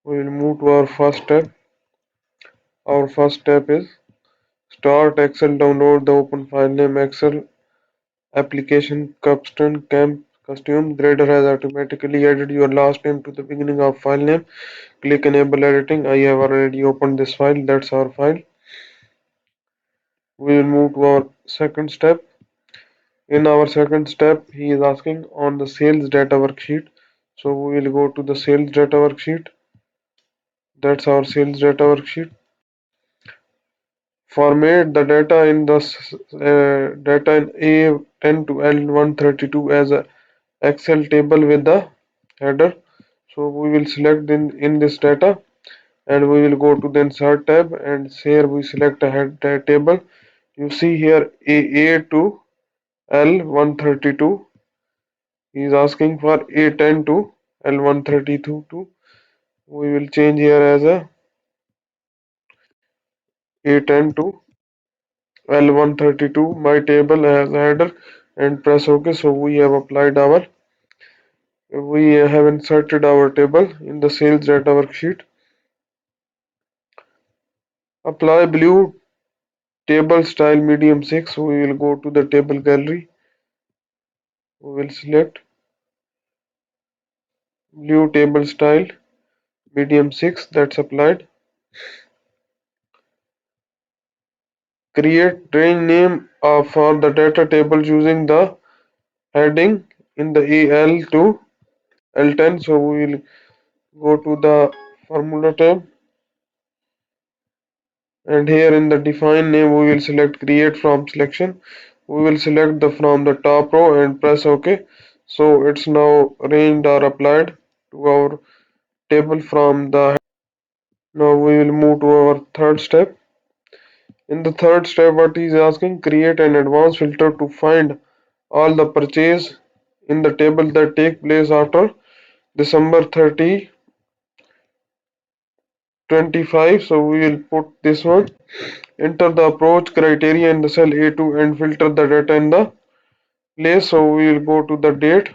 We will move to our first step. Our first step is start Excel. Download the open file name Excel application Capstone Camp Costume. Grader has automatically added your last name to the beginning of file name. Click enable editing. I have already opened this file. That's our file. We will move to our second step. In our second step, he is asking on the sales data worksheet. So we will go to the sales data worksheet. That's our sales data worksheet. Format the data in the data in A10 to L132 as a Excel table with the header. So we will select in this data and we will go to the insert tab and here we select a head table. You see here A to L132. He is asking for A10 to L132. We will change here as a A10 to L132 my table as header and press OK. So we have inserted our table in the sales data worksheet. Apply blue table style medium 6. We will go to the table gallery. We will select blue table style medium 6. That's applied. Create range name for the data table using the heading in the AL to L10. So we will go to the formula tab and here in the define name we will select create from selection. We will select the from the top row and press OK. So it's now ranged or applied to our table from the. Now we will move to our third step. In the third step, what is asking, create an advanced filter to find all the purchase in the table that take place after December 30, 25. So we will put this one. Enter the approach criteria in the cell A2 and filter the data in the place. So we will go to the date.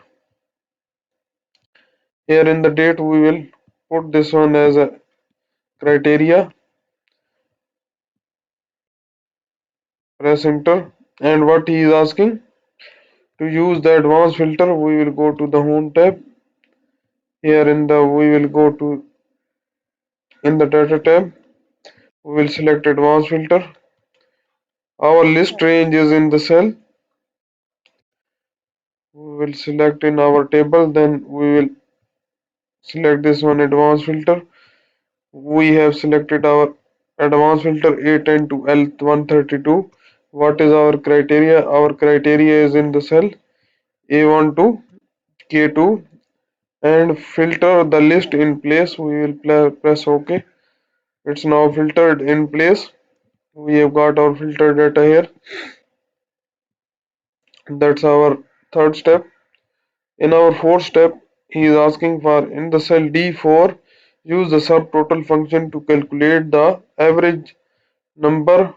Here in the date we will put this one as a criteria. Press enter. And what he is asking, to use the advanced filter, we will go to the home tab. Here in the we will go to in the data tab. We will select advanced filter. Our list range is in the cell. We will select in our table. Then we will select this one advanced filter. We have selected our advanced filter A10 to L132. What is our criteria? Our criteria is in the cell A1 to K2 and filter the list in place. We will press OK. It's now filtered in place. We have got our filter data here. That's our third step. In our fourth step, he is asking for in the cell D4, use the subtotal function to calculate the average number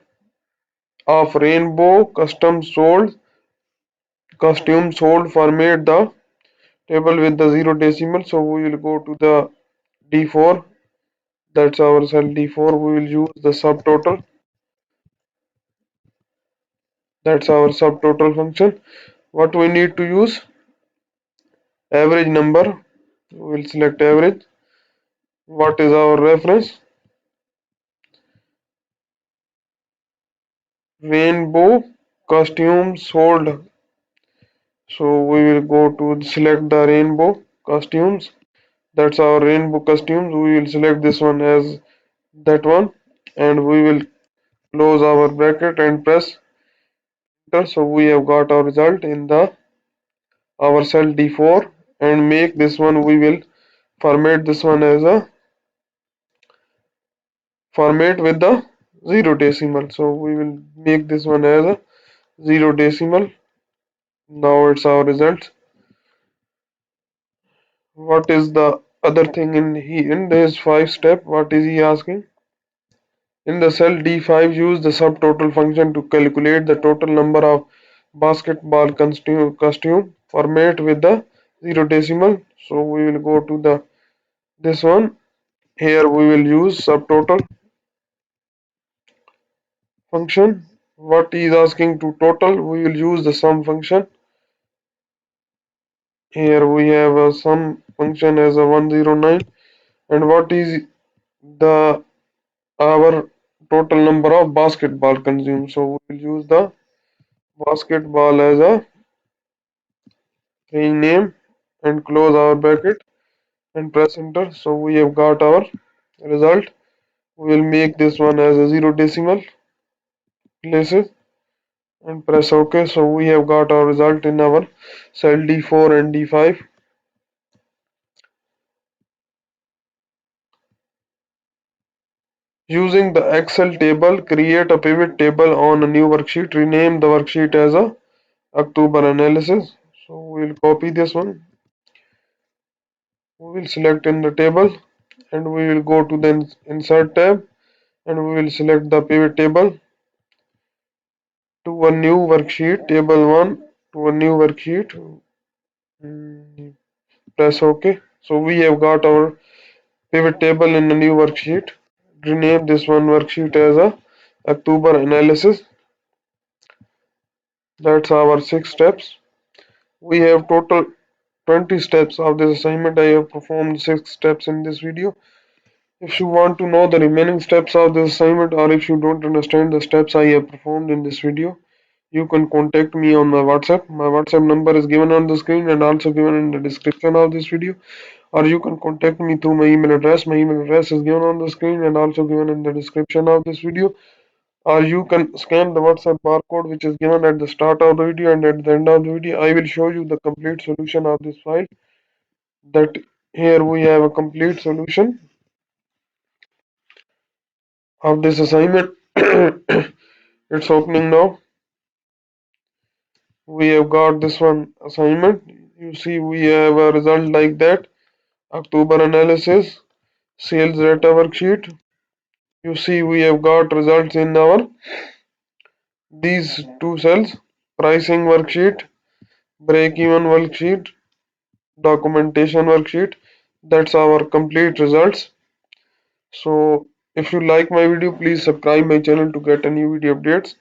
of rainbow costumes sold. Format the table with the zero decimal. So we will go to the D4. That's our cell D4. We will use the subtotal. That's our subtotal function. What we need to use? Average number. We will select average. What is our reference? Rainbow costumes sold. So we will go to select the rainbow costumes. That's our rainbow costumes. We will select this one as that one and we will close our bracket and press enter. So we have got our result in the our cell D4 and make this one we will format this one as a format with the zero decimal. So we will make this one as a zero decimal. Now it's our result. What is the other thing in this five step? What is he asking? In the cell D5, use the subtotal function to calculate the total number of basketball costume format with the zero decimal. So we will go to the this one Here we will use subtotal function. What is asking to total, we will use the sum function. Here we have a sum function as a 109, and what is the our total number of basketball consumed. So we will use the basketball as a string name and close our bracket and press enter. So we have got our result. We will make this one as a zero decimal places and press OK. So we have got our result in our cell D4 and D5. Using the Excel table, create a pivot table on a new worksheet. Rename the worksheet as a October analysis. So we will copy this one. We will select in the table and we will go to the insert tab and we will select the pivot table to a new worksheet, table 1 to a new worksheet. Press OK. So we have got our pivot table in a new worksheet. Rename this one worksheet as a October analysis. That's our 6 steps. We have total 20 steps of this assignment. I have performed 6 steps in this video. If you want to know the remaining steps of this assignment, or if you don't understand the steps I have performed in this video, you can contact me on my WhatsApp. My WhatsApp number is given on the screen and also given in the description of this video. Or you can contact me through my email address. My email address is given on the screen and also given in the description of this video. Or you can scan the WhatsApp barcode which is given at the start of the video and at the end of the video. I will show you the complete solution of this file. That here we have a complete solution of this assignment. It's opening now. We have got this one assignment. You see we have a result like that. October analysis, sales data worksheet. You see we have got results in our these two cells. Pricing worksheet, break even worksheet, documentation worksheet. That's our complete results. So if you like my video, please subscribe my channel to get a new video updates.